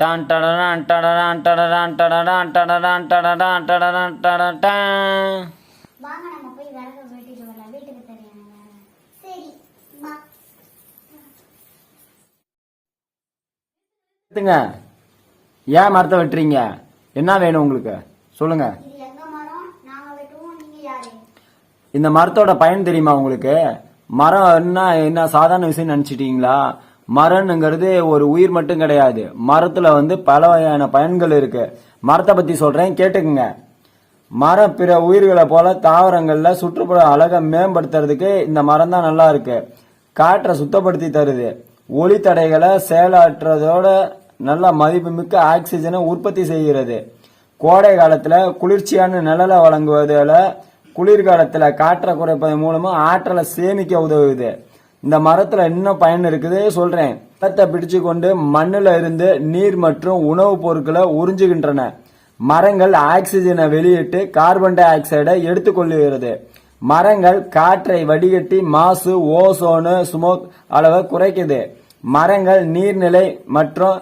Don டடடான் டடடான் டடடான் டடடான் டடடான் டடடான் டடடான் டடடான். வாங்க நம்ம போய் விறகு வெட்டிட்டு வரலாம். வீட்டுக்கு தெரியும். சரி வா. ஏன் மரத்தை வெட்டுறீங்க? என்ன வேணும் உங்களுக்கு சொல்லுங்க. இது எங்க மரம்? நாங்க வெட்டுவோம். நீங்க யாரு? இந்த மரத்தோட பயன் தெரியுமா உங்களுக்கு? மரம் என்ன சாதாரண விஷயம் நினைச்சிட்டீங்களா? மரம்ங்கிறது ஒரு உயிர் மட்டும் கிடையாது. மரத்துல பல வகையான பயன்கள் இருக்கு. மரத்தை பத்தி சொல்றேன், கேட்டுக்குங்க. மரம் பிற உயிர்களை போல தாவரங்கள்ல சுற்றுப்புற அழகை மேம்படுத்துறதுக்கு இந்த மரம் தான் நல்லா இருக்கு. காற்றை சுத்தப்படுத்தி தருது. ஒளி தடைகளை செயலாற்றுறதோட நல்ல மதிப்புமிக்க ஆக்சிஜனை உற்பத்தி செய்கிறது. கோடை காலத்துல குளிர்ச்சியான நிழலை வழங்குவதால குளிர்காலத்துல காற்றை குறைப்பதன் மூலமா ஆற்றலை சேமிக்க உதவுது. இந்த மரத்துல இன்னும் பயன் இருக்குது சொல்றேன். மரத்தை பிடிச்சு கொண்டு மண்ணுல இருந்து நீர் மற்றும் உணவுப் பொருட்களை உறிஞ்சுகின்றன. மரங்கள் ஆக்சிஜனை வெளியிட்டு கார்பன் டை ஆக்சைடை எடுத்துக்கொள்ளுகிறது. மரங்கள் காற்றை வடிகட்டி மாசு, ஓசோனு, ஸ்மோக் அளவை குறைக்குது. மரங்கள் நீர்நிலை மற்றும்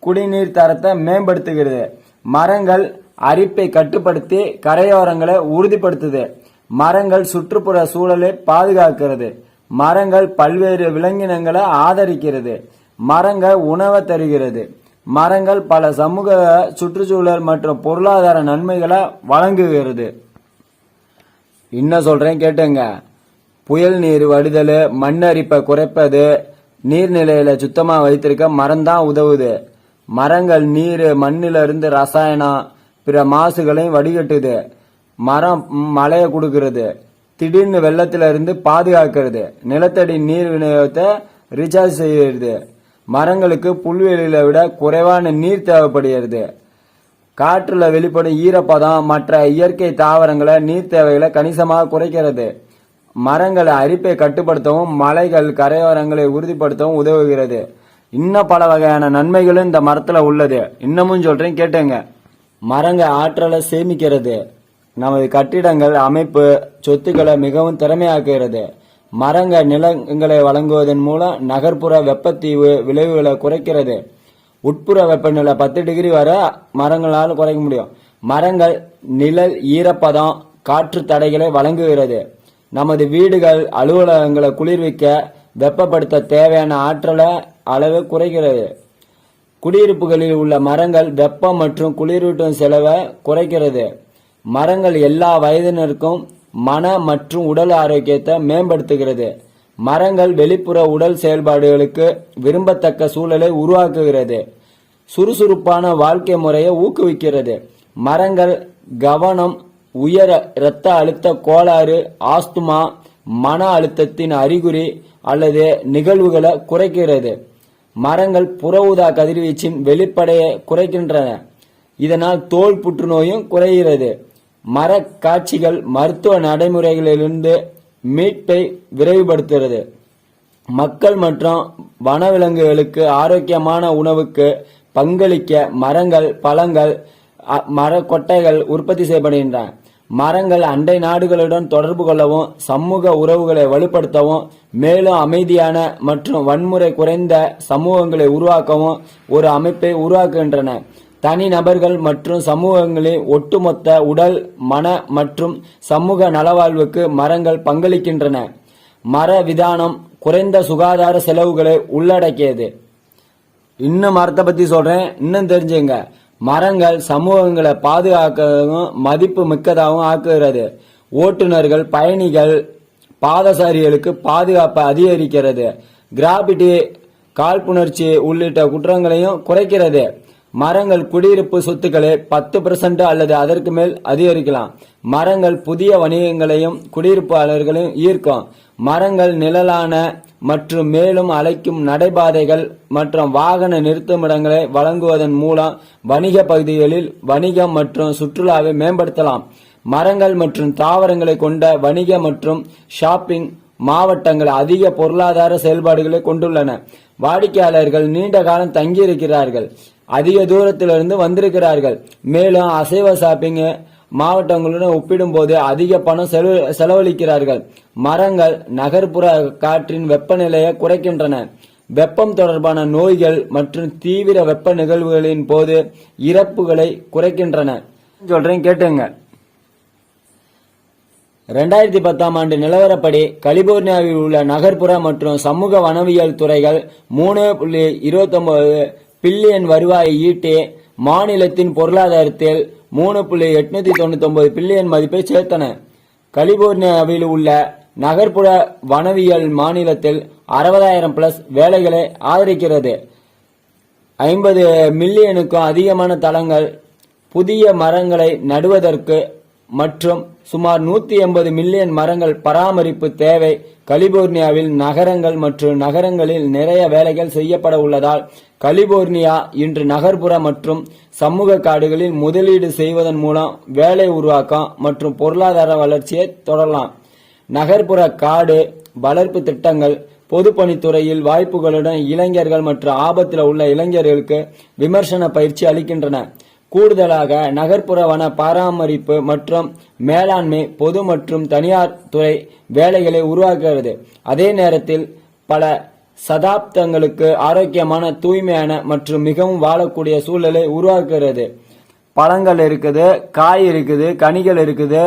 குடிநீர் தரத்தை மேம்படுத்துகிறது. மரங்கள் அரிப்பை கட்டுப்படுத்தி கரையோரங்களை உறுதிப்படுத்துது. மரங்கள் சுற்றுப்புற சூழலை பாதுகாக்கிறது. மரங்கள் பல்வேறு விலங்கினங்களை ஆதரிக்கிறது. மரங்கள் உணவை தருகிறது. மரங்கள் பல சமூக, சுற்றுச்சூழல் மற்றும் பொருளாதார நன்மைகளை வழங்குகிறது. இன்னும் சொல்றேன் கேட்டுங்க. புயல் நீர் வடிதல், மண் அரிப்பை குறைப்பது, நீர்நிலையில சுத்தமா வைத்திருக்க மரம் தான் உதவுது. மரங்கள் நீர் மண்ணில இருந்து ரசாயனம் பிற மாசுகளையும் வடிகட்டுது. மரம் மழையை கொடுக்கிறது. திடீர்னு வெள்ளத்தில இருந்து பாதுகாக்கிறது. நிலத்தடி நீர் விநியோகத்தை ரீசார்ஜ் செய்கிறது. மரங்களுக்கு புல்வெளியில விட குறைவான நீர் தேவைப்படுகிறது. காற்றுல வெளிப்படும் ஈரப்பதம் மற்ற இயற்கை தாவரங்களை நீர் தேவைகளை கணிசமாக குறைக்கிறது. மரங்களை அரிப்பை கட்டுப்படுத்தவும் மலைகள் கரையோரங்களை உறுதிப்படுத்தவும் உதவுகிறது. இன்னும் பல வகையான நன்மைகளும் இந்த மரத்துல உள்ளது. இன்னமும் சொல்றேன் கேட்டுங்க. மரங்கள் ஆற்றலை சேமிக்கிறது. நமது கட்டிடங்கள், அமைப்பு, சொத்துக்களை மிகவும் திறமையாக்குகிறது. மரங்கள் நிலங்களை வழங்குவதன் மூலம் நகர்ப்புற வெப்பத்தீவு விளைவுகளை குறைக்கிறது. உட்புற வெப்பநிலை 10 டிகிரி வரை மரங்களால் குறைக்க முடியும். மரங்கள் நிழல், ஈரப்பதம், காற்று தடைகளை வழங்குகிறது. நமது வீடுகள், அலுவலகங்களை குளிர்விக்க, வெப்பப்படுத்த தேவையான ஆற்றலை அளவு குறைக்கிறது. குடியிருப்புகளில் உள்ள மரங்கள் வெப்பம் மற்றும் குளிரூட்டும் செலவை குறைக்கிறது. மரங்கள் எல்லா வயதினருக்கும் மன மற்றும் உடல் ஆரோக்கியத்தை மேம்படுத்துகிறது. மரங்கள் வெளிப்புற உடல் செயல்பாடுகளுக்கு விரும்பத்தக்க சூழலை உருவாக்குகிறது. சுறுசுறுப்பான வாழ்க்கை முறையை ஊக்குவிக்கிறது. மரங்கள் கவனம், உயர் இரத்த அழுத்த கோளாறு, ஆஸ்துமா, மன அழுத்தத்தின் அறிகுறி அல்லது நிகழ்வுகளை குறைக்கிறது. மரங்கள் புற ஊதா கதிர்வீச்சின் வெளிப்படையை குறைக்கின்றன. இதனால் தோல் புற்றுநோயும் குறைகிறது. மர காட்சிகள் மருத்துவ நடைமுறைகளிலிருந்து மீட்பை விரைவுபடுத்துகிறது. மக்கள் மற்றும் வனவிலங்குகளுக்கு ஆரோக்கியமான உணவுக்கு பங்களிக்க மரங்கள், பழங்கள், மர கொட்டைகள் உற்பத்தி செய்யப்படுகின்றன. மரங்கள் அண்டை நாடுகளுடன் தொடர்பு கொள்ளவும், சமூக உறவுகளை வலுப்படுத்தவும், மேலும் அமைதியான மற்றும் வன்முறை குறைந்த சமூகங்களை உருவாக்கவும் ஒரு அமைப்பை உருவாக்குகின்றன. தனிநபர்கள் மற்றும் சமூகங்களின் ஒட்டுமொத்த உடல், மன மற்றும் சமூக நலவாழ்வுக்கு மரங்கள் பங்களிக்கின்றன. மர விதானம் குறைந்த சுகாதார செலவுகளை உள்ளடக்கியது. இன்னும் மரத்தை பத்தி சொல்றேன், இன்னும் தெரிஞ்சுங்க. மரங்கள் சமூகங்களை பாதுகாக்கவும் மதிப்பு மிக்கதாகவும் ஆக்குகிறது. ஓட்டுநர்கள், பயணிகள், பாதசாரிகளுக்கு பாதுகாப்பை அதிகரிக்கிறது. கிராபிட்டி, காழ்ப்புணர்ச்சி உள்ளிட்ட குற்றங்களையும் குறைக்கிறது. மரங்கள் குடியிருப்பு சொத்துக்களை 10% அல்லது அதற்கு மேல் அதிகரிக்கலாம். மரங்கள் புதிய வணிகங்களையும் குடியிருப்பாளர்களையும் ஈர்க்கும். மரங்கள் நிழலான மற்றும் மேலும் அழைக்கும் நடைபாதைகள் மற்றும் வாகன நிறுத்துமிடங்களை வழங்குவதன் மூலம் வணிக பகுதிகளில் வணிகம் மற்றும் சுற்றுலாவை மேம்படுத்தலாம். மரங்கள் மற்றும் தாவரங்களை கொண்ட வணிக மற்றும் ஷாப்பிங் மாவட்டங்கள் அதிக பொருளாதார செயல்பாடுகளை கொண்டுள்ளன. வாடிக்கையாளர்கள் நீண்ட காலம் தங்கியிருக்கிறார்கள், அதிக தூரத்திலிருந்து வந்திருக்கிறார்கள். மேலும் அசைவ ஷாப்பிங் மாவட்டங்களுடன் ஒப்பிடும்போது அதிக பணம் செலவழிக்கிறார்கள். மரங்கள் நகர்ப்புற காற்றின் வெப்பநிலையை குறைக்கின்றன. வெப்பம் தொடர்பான நோய்கள் மற்றும் தீவிர வெப்ப நிகழ்வுகளின் போது இறப்புகளை குறைக்கின்றன. சொல்றேன் கேட்டுங்க. 2010 ஆண்டு நிலவரப்படி கலிபோர்னியாவில் உள்ள நகர்ப்புற மற்றும் சமூக வனவியல் துறைகள் 3.29 பில்லியன் வருவாயை ஈட்டி மாநிலத்தின் பொருளாதாரத்தில் 3.899 பில்லியன் மதிப்பை சேர்த்தன. கலிபோர்னியாவில் உள்ள நகர்ப்புற வனவியல் மாநிலத்தில் 60,000 பிளஸ் வேலைகளை ஆதரிக்கிறது. 50 மில்லியனுக்கும் அதிகமான தளங்கள் புதிய மரங்களை நடுவதற்கு மற்றும் சுமார் 180 மில்லியன் மரங்கள் பராமரிப்பு தேவை. கலிபோர்னியாவில் நகரங்கள் மற்றும் நகரங்களில் நிறைய வேலைகள் செய்யப்பட உள்ளதால் கலிபோர்னியா இன்று நகர்ப்புற மற்றும் சமூக காடுகளில் முதலீடு செய்வதன் மூலம் வேலை உருவாக்கம் மற்றும் பொருளாதார வளர்ச்சியை தொடரலாம். நகர்ப்புற காடு வளர்ப்பு திட்டங்கள் பொதுப்பணித்துறையில் வாய்ப்புகளுடன் இளைஞர்கள் மற்றும் ஆபத்தில் உள்ள இளைஞர்களுக்கு விமர்சன பயிற்சி அளிக்கின்றன. கூடுதலாக நகர்ப்புற வன பராமரிப்பு மற்றும் மேலாண்மை பொது மற்றும் தனியார் துறை வேலைகளை உருவாக்குகிறது. அதே நேரத்தில் பல சதாப்தங்களுக்கு ஆரோக்கியமான தூய்மையான மற்றும் மிகவும் வாழக்கூடிய சூழலை உருவாக்குகிறது. பழங்கள் இருக்குது, காய் இருக்குது, கனிகள் இருக்குது,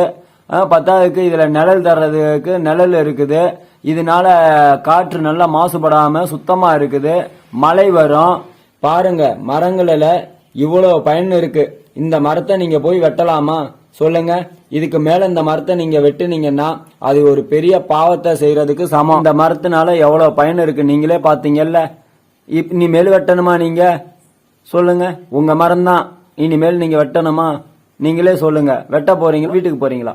பத்தாவதுக்கு இதுல நிழல் தர்றதுக்கு நிழல் இருக்குது. இதனால காற்று நல்லா மாசுபடாம சுத்தமா இருக்குது. மழை வரும். பாருங்க, மரங்களில இவ்வளவு பயன் இருக்கு. இந்த மரத்தை நீங்க போய் வெட்டலாமா சொல்லுங்க? இதுக்கு மேல இந்த மரத்தை நீங்க வெட்டுனீங்கன்னா அது ஒரு பெரிய பாவத்தை செய்யறதுக்கு சமம். இந்த மரத்தினால எவ்வளவு பயன் இருக்கு நீங்களே பாத்தீங்கல்ல. இனிமேல் வெட்டணுமா நீங்க சொல்லுங்க? உங்க மரம் தான் இனிமேல் நீங்க வெட்டணுமா? நீங்களே சொல்லுங்க. வெட்ட போறீங்க, வீட்டுக்கு போறீங்களா?